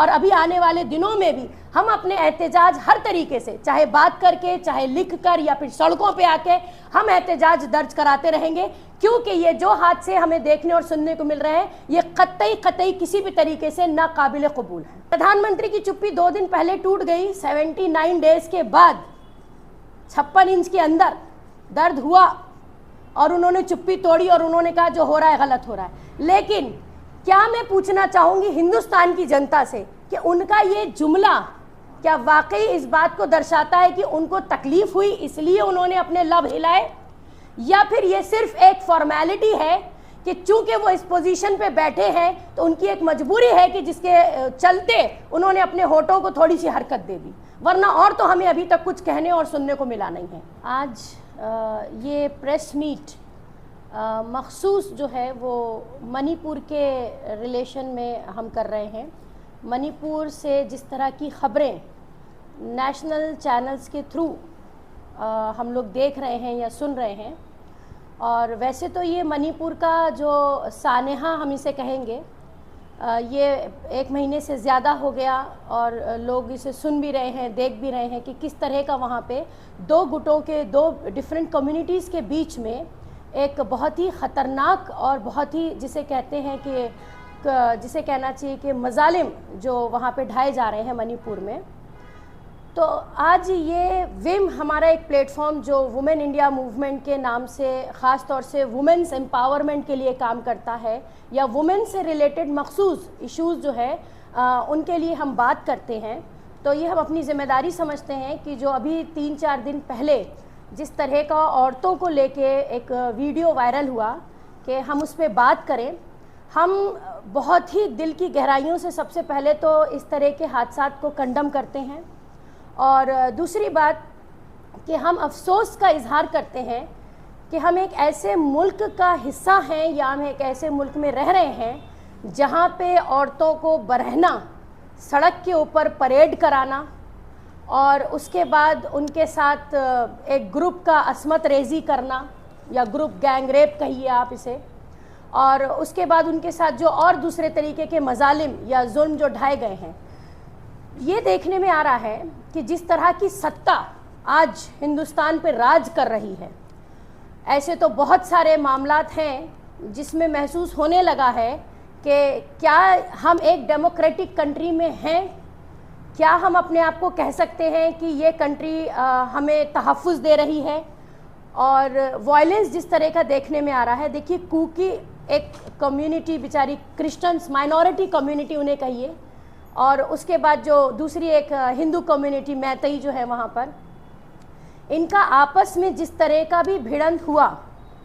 और अभी आने वाले दिनों में भी हम अपने एहतजाज हर तरीके से, चाहे बात करके, चाहे लिख कर, या फिर सड़कों पे आके हम एहतजाज दर्ज कराते रहेंगे, क्योंकि ये जो हादसे हमें देखने और सुनने को मिल रहे हैं ये कतई किसी भी तरीके से नाकाबिल कबूल है। प्रधानमंत्री की चुप्पी 2 दिन पहले टूट गई, 79 डेज के बाद 56 इंच के अंदर दर्द हुआ और उन्होंने चुप्पी तोड़ी और उन्होंने कहा जो हो रहा है गलत हो रहा है। लेकिन क्या मैं पूछना चाहूँगी हिंदुस्तान की जनता से कि उनका ये जुमला क्या वाकई इस बात को दर्शाता है कि उनको तकलीफ हुई इसलिए उन्होंने अपने लब हिलाए, या फिर ये सिर्फ एक फॉर्मेलिटी है कि चूंकि वो इस पोजीशन पे बैठे हैं तो उनकी एक मजबूरी है कि जिसके चलते उन्होंने अपने होठों को थोड़ी सी हरकत दे दी, वरना और तो हमें अभी तक कुछ कहने और सुनने को मिला नहीं है। आज ये प्रेस मीट मखसूस जो है वो मणिपुर के रिलेशन में हम कर रहे हैं। मणिपुर से जिस तरह की ख़बरें नेशनल चैनल्स के थ्रू हम लोग देख रहे हैं या सुन रहे हैं, और वैसे तो ये मणिपुर का जो सानेहा हम इसे कहेंगे, ये 1 महीने से ज़्यादा हो गया और लोग इसे सुन भी रहे हैं, देख भी रहे हैं कि किस तरह का वहाँ पे 2 गुटों के 2 डिफरेंट कम्युनिटीज़ के बीच में एक बहुत ही ख़तरनाक और बहुत ही जिसे कहते हैं कि जिसे कहना चाहिए कि मजालिम जो वहाँ पे ढाए जा रहे हैं मणिपुर में। तो आज ये विम हमारा एक प्लेटफॉर्म जो वुमेन इंडिया मूवमेंट के नाम से ख़ास तौर से वुमेन्स एम्पावरमेंट के लिए काम करता है, या वुमेन से रिलेटेड मखसूस इश्यूज़ जो है उनके लिए हम बात करते हैं। तो ये हम अपनी ज़िम्मेदारी समझते हैं कि जो अभी 3-4 दिन पहले जिस तरह का औरतों को लेके एक वीडियो वायरल हुआ कि हम उस पर बात करें। हम बहुत ही दिल की गहराइयों से सबसे पहले तो इस तरह के हादसात को कंडम करते हैं, और दूसरी बात कि हम अफसोस का इजहार करते हैं कि हम एक ऐसे मुल्क का हिस्सा हैं या हम एक ऐसे मुल्क में रह रहे हैं जहाँ पे औरतों को बरहना, सड़क के ऊपर परेड कराना और उसके बाद उनके साथ एक ग्रुप का असमत रेजी करना या ग्रुप गैंग रेप कहिए आप इसे, और उसके बाद उनके साथ जो और दूसरे तरीके के मजालिम या जुल्म जो ढाए गए हैं, ये देखने में आ रहा है कि जिस तरह की सत्ता आज हिंदुस्तान पे राज कर रही है, ऐसे तो बहुत सारे मामलात हैं जिसमें महसूस होने लगा है कि क्या हम एक डेमोक्रेटिक कंट्री में हैं, क्या हम अपने आप को कह सकते हैं कि ये कंट्री हमें तहफ़्फ़ुज़ दे रही है। और वायलेंस जिस तरह का देखने में आ रहा है, देखिए कुकी एक कम्युनिटी बेचारी क्रिश्चियंस माइनॉरिटी कम्युनिटी उन्हें कहिए, और उसके बाद जो दूसरी एक हिंदू कम्युनिटी मैतई जो है वहाँ पर, इनका आपस में जिस तरह का भी भिड़ंत हुआ,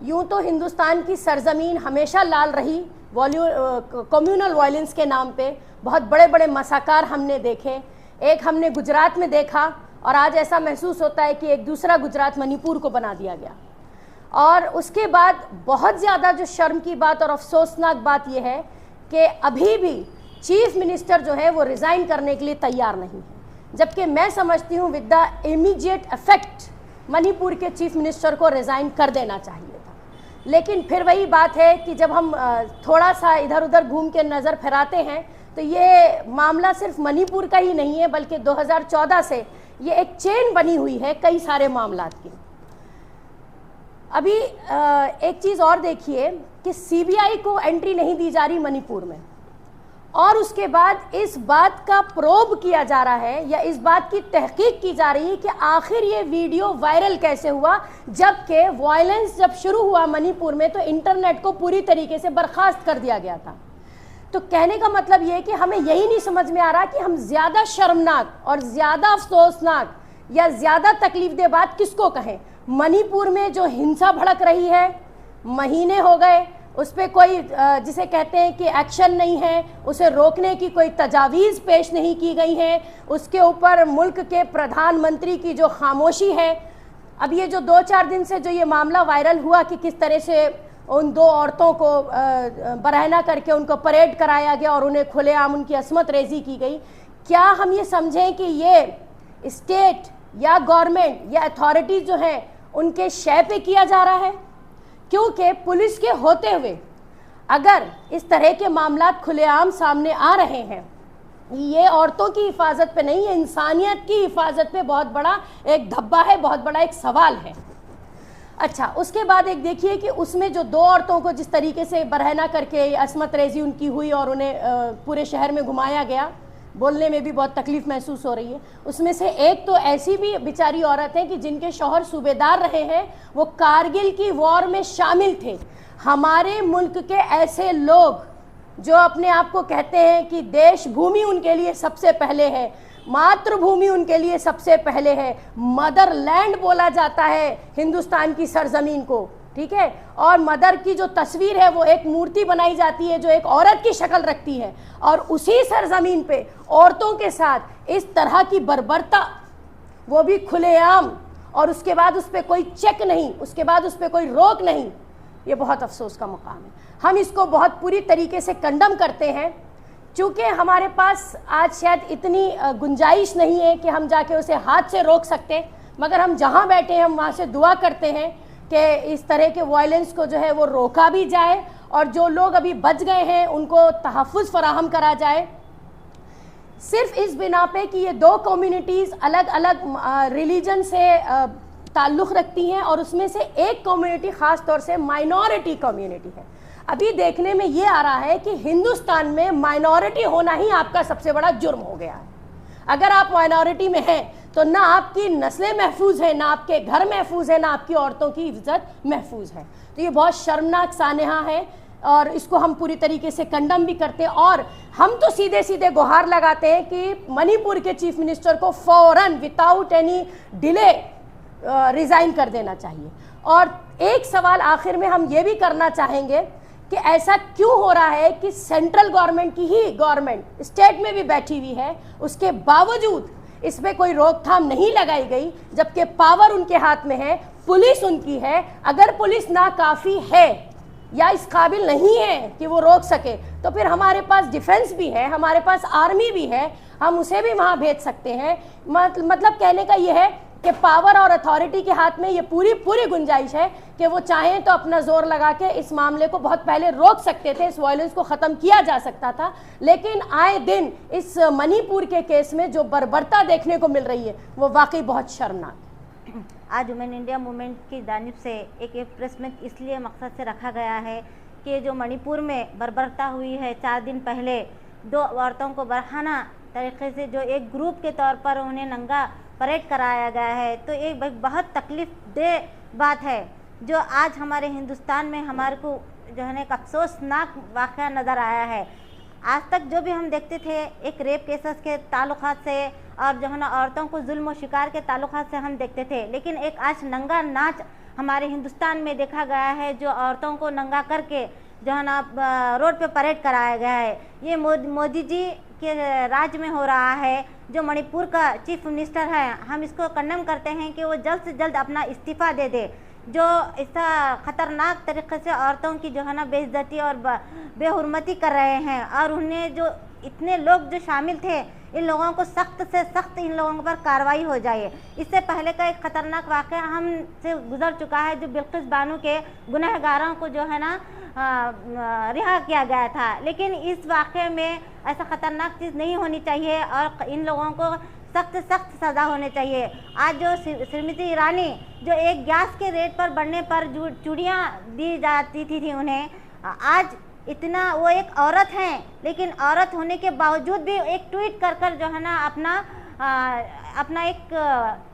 यूँ तो हिंदुस्तान की सरजमीन हमेशा लाल रही कम्युनल वायलेंस के नाम पे। बहुत बड़े बड़े मसाकार हमने देखे, एक हमने गुजरात में देखा और आज ऐसा महसूस होता है कि एक दूसरा गुजरात मणिपुर को बना दिया गया। और उसके बाद बहुत ज़्यादा जो शर्म की बात और अफसोसनाक बात यह है कि अभी भी चीफ मिनिस्टर जो है वो रिज़ाइन करने के लिए तैयार नहीं है, जबकि मैं समझती हूँ with the immediate effect Manipur के चीफ मिनिस्टर को रिज़ाइन कर देना चाहिए था। लेकिन फिर वही बात है कि जब हम थोड़ा सा इधर उधर घूम के नज़र फहराते हैं तो ये मामला सिर्फ मणिपुर का ही नहीं है, बल्कि 2014 से ये एक चेन बनी हुई है कई सारे मामलात की। अभी एक चीज़ और देखिए कि सीबीआई को एंट्री नहीं दी जा रही मणिपुर में, और उसके बाद इस बात का प्रोब किया जा रहा है या इस बात की तहकीक की जा रही है कि आखिर ये वीडियो वायरल कैसे हुआ, जबकि वायलेंस जब शुरू हुआ मणिपुर में तो इंटरनेट को पूरी तरीके से बर्खास्त कर दिया गया था। तो कहने का मतलब ये है कि हमें यही नहीं समझ में आ रहा कि हम ज़्यादा शर्मनाक और ज़्यादा अफसोसनाक या ज़्यादा तकलीफदेह बात किसको कहें। मणिपुर में जो हिंसा भड़क रही है, महीने हो गए, उस पर कोई जिसे कहते हैं कि एक्शन नहीं है, उसे रोकने की कोई तजावीज़ पेश नहीं की गई है, उसके ऊपर मुल्क के प्रधानमंत्री की जो खामोशी है। अब ये जो 2-4 दिन से जो ये मामला वायरल हुआ कि किस तरह से उन 2 औरतों को बरहना करके उनको परेड कराया गया और उन्हें खुलेआम उनकी असमत रेजी की गई, क्या हम ये समझें कि ये स्टेट या गवर्नमेंट या अथॉरिटीज़ जो हैं उनके शय पे किया जा रहा है? क्योंकि पुलिस के होते हुए अगर इस तरह के मामला खुलेआम सामने आ रहे हैं ये औरतों की हिफाजत पे नहीं, ये इंसानियत की हिफाजत पे बहुत बड़ा एक धब्बा है, बहुत बड़ा एक सवाल है। अच्छा, उसके बाद एक देखिए कि उसमें जो 2 औरतों को जिस तरीके से बरहना करके असमत रेजी उनकी हुई और उन्हें पूरे शहर में घुमाया गया, बोलने में भी बहुत तकलीफ महसूस हो रही है। उसमें से एक तो ऐसी भी बेचारी औरत है कि जिनके शौहर सूबेदार रहे हैं, वो कारगिल की वॉर में शामिल थे। हमारे मुल्क के ऐसे लोग जो अपने आप को कहते हैं कि देश भूमि उनके लिए सबसे पहले है, मातृभूमि उनके लिए सबसे पहले है, मदरलैंड बोला जाता है हिंदुस्तान की सरजमीन को, ठीक है। और मदर की जो तस्वीर है वो एक मूर्ति बनाई जाती है जो एक औरत की शक्ल रखती है, और उसी सरजमीन पे औरतों के साथ इस तरह की बर्बरता, वो भी खुलेआम, और उसके बाद उस पर कोई चेक नहीं, उसके बाद उस पर कोई रोक नहीं, ये बहुत अफसोस का मुकाम है। हम इसको बहुत पूरी तरीके से कंडम करते हैं। चूँकि हमारे पास आज शायद इतनी गुंजाइश नहीं है कि हम जाके उसे हाथ से रोक सकते, मगर हम जहाँ बैठे हैं हम वहाँ से दुआ करते हैं कि इस तरह के वायलेंस को जो है वो रोका भी जाए, और जो लोग अभी बच गए हैं उनको तहफ़्फ़ुज़ फराहम करा जाए। सिर्फ इस बिना पे कि ये 2 कम्युनिटीज़ अलग अलग रिलीजन से ताल्लुक़ रखती हैं, और उसमें से एक कम्युनिटी ख़ास तौर से माइनॉरिटी कम्युनिटी है। अभी देखने में ये आ रहा है कि हिंदुस्तान में माइनॉरिटी होना ही आपका सबसे बड़ा जुर्म हो गया है। अगर आप माइनॉरिटी में हैं तो ना आपकी नस्लें महफूज हैं, ना आपके घर महफूज है, ना आपकी औरतों की इज्जत महफूज है। तो ये बहुत शर्मनाक सानहा है, और इसको हम पूरी तरीके से कंडम भी करते हैं। और हम तो सीधे सीधे गुहार लगाते हैं कि मणिपुर के चीफ मिनिस्टर को फ़ौरन विदाउट एनी डिले रिज़ाइन कर देना चाहिए। और एक सवाल आखिर में हम ये भी करना चाहेंगे कि ऐसा क्यों हो रहा है कि सेंट्रल गवर्नमेंट की ही गवर्नमेंट स्टेट में भी बैठी हुई है, उसके बावजूद इस पर कोई रोकथाम नहीं लगाई गई, जबकि पावर उनके हाथ में है, पुलिस उनकी है। अगर पुलिस नाकाफ़ी है या इस काबिल नहीं है कि वो रोक सके, तो फिर हमारे पास डिफेंस भी है, हमारे पास आर्मी भी है, हम उसे भी वहाँ भेज सकते हैं। मतलब कहने का ये है कि पावर और अथॉरिटी के हाथ में ये पूरी गुंजाइश है कि वो चाहें तो अपना जोर लगा के इस मामले को बहुत पहले रोक सकते थे, इस वायलेंस को ख़त्म किया जा सकता था। लेकिन आए दिन इस मणिपुर के केस में जो बर्बरता देखने को मिल रही है वो वाकई बहुत शर्मनाक है। आज वुमेन इंडिया मूवमेंट की जानिब से एक प्रेस मीट इसलिए मकसद से रखा गया है कि जो मणिपुर में बर्बरता हुई है, 4 दिन पहले 2 औरतों को बरहाना तरीके से जो एक ग्रुप के तौर पर उन्हें नंगा परेड कराया गया है, तो एक बहुत तकलीफ दे बात है जो आज हमारे हिंदुस्तान में हमारे को जो है एक अफसोसनाक वाक़या नज़र आया है। आज तक जो भी हम देखते थे एक रेप केसेस के ताल्लुकात से और जो है ना औरतों को जुल्म और शिकार के ताल्लुकात से हम देखते थे, लेकिन एक आज नंगा नाच हमारे हिंदुस्तान में देखा गया है जो औरतों को नंगा करके जो है ना रोड पे परेड कराया गया है। ये मोदी जी के राज्य में हो रहा है। जो मणिपुर का चीफ मिनिस्टर है, हम इसको कंडेम करते हैं कि वो जल्द से जल्द अपना इस्तीफ़ा दे दे। जो ऐसा ख़तरनाक तरीक़े से औरतों की जो है ना बेइज्जती और बेहुरमती कर रहे हैं, और उन्हें जो इतने लोग जो शामिल थे, इन लोगों को सख्त से सख्त इन लोगों पर कार्रवाई हो जाए। इससे पहले का एक ख़तरनाक वाक़या हमसे गुजर चुका है, जो बिल्किस बानो के गुनहगारों को जो है ना रिहा किया गया था, लेकिन इस वाक़े में ऐसा ख़तरनाक चीज़ नहीं होनी चाहिए और इन लोगों को सख्त सख्त सज़ा होनी चाहिए। आज जो श्रीमती ईरानी जो एक गैस के रेट पर बढ़ने पर चूड़ियाँ दी जाती थी उन्हें, आज इतना वो एक औरत हैं, लेकिन औरत होने के बावजूद भी एक ट्वीट कर कर जो है ना अपना एक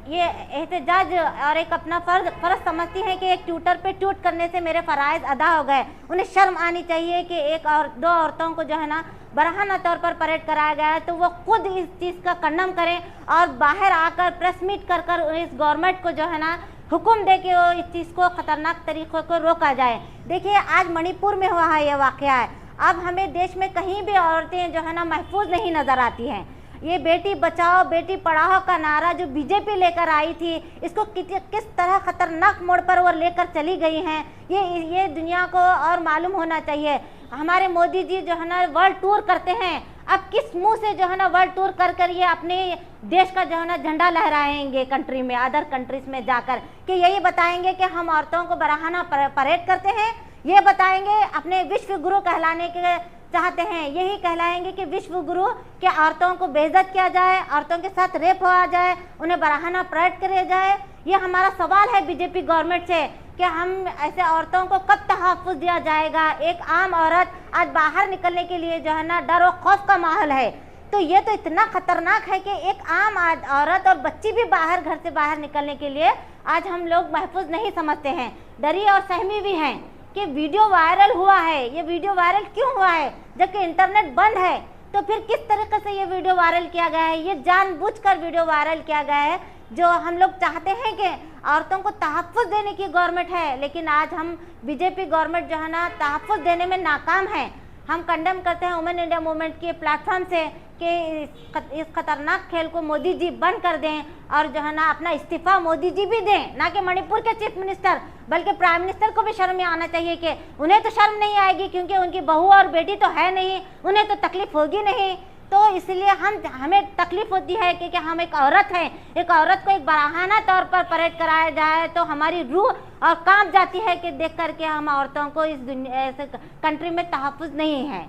ये एहतजाज और एक अपना फ़र्ज समझती हैं कि एक ट्विटर पे ट्वीट करने से मेरे फ़राइज़ अदा हो गए। उन्हें शर्म आनी चाहिए कि एक और 2 औरतों को जो है ना बरहाना तौर पर परेड कराया गया है, तो वो खुद इस चीज़ का खंडन करें और बाहर आकर प्रेस मीट कर कर इस गवर्नमेंट को जो है ना हुक्म दे कि वो इस चीज़ को ख़तरनाक तरीक़ों को रोका जाए। देखिए आज मणिपुर में हुआ है ये वाक़या है। अब हमें देश में कहीं भी औरतें जो है ना महफूज नहीं नज़र आती हैं। ये बेटी बचाओ बेटी पढ़ाओ का नारा जो बीजेपी लेकर आई थी, इसको किस तरह ख़तरनाक मोड़ पर वो लेकर चली गई हैं, ये दुनिया को और मालूम होना चाहिए। हमारे मोदी जी जो है ना वर्ल्ड टूर करते हैं, अब किस मुंह से जो है ना वर्ल्ड टूर कर कर ये अपने देश का जो है ना झंडा लहराएंगे कंट्री में, अदर कंट्रीज़ में जाकर, कि यही बताएंगे कि हम औरतों को बरहाना परेड करते हैं, ये बताएंगे अपने विश्व गुरु कहलाने के चाहते हैं, यही कहलाएंगे कि विश्व गुरु कि औरतों को बेइज्जत किया जाए, औरतों के साथ रेप हुआ जाए, उन्हें बराहाना परेड किया जाए। ये हमारा सवाल है बीजेपी गवर्नमेंट से कि हम ऐसे औरतों को कब तहफ़्फ़ुज़ दिया जाएगा। एक आम औरत आज बाहर निकलने के लिए जो है ना डर और खौफ का माहौल है। तो ये तो इतना खतरनाक है कि एक आम औरत और बच्ची भी बाहर घर से बाहर निकलने के लिए आज हम लोग महफूज नहीं समझते हैं, डरी और सहमी भी हैं कि वीडियो वायरल हुआ है। ये वीडियो वायरल क्यों हुआ है जबकि इंटरनेट बंद है? तो फिर किस तरीके से ये वीडियो वायरल किया गया है? ये जानबूझकर वीडियो वायरल किया गया है। जो हम लोग चाहते हैं कि औरतों को तहफ़्फ़ुज़ देने की गवर्नमेंट है, लेकिन आज हम बीजेपी गवर्नमेंट जो है ना तहफ़्फ़ुज़ देने में नाकाम है। हम कंडेम करते हैं वुमेन इंडिया मूवमेंट के प्लेटफॉर्म से कि इस खतरनाक खेल को मोदी जी बंद कर दें और जो है ना अपना इस्तीफा मोदी जी भी दें, ना कि मणिपुर के चीफ मिनिस्टर बल्कि प्राइम मिनिस्टर को भी शर्म आना चाहिए कि उन्हें तो शर्म नहीं आएगी क्योंकि उनकी बहू और बेटी तो है नहीं, उन्हें तो तकलीफ होगी नहीं। तो इसलिए हमें तकलीफ होती है कि हम एक औरत हैं, एक औरत को एक बराहाना तौर पर परेड कराया जाए तो हमारी रूह और कांप जाती है कि देख करके हम औरतों को इस दुनिया कंट्री में तहफ़्फ़ुज़ नहीं है।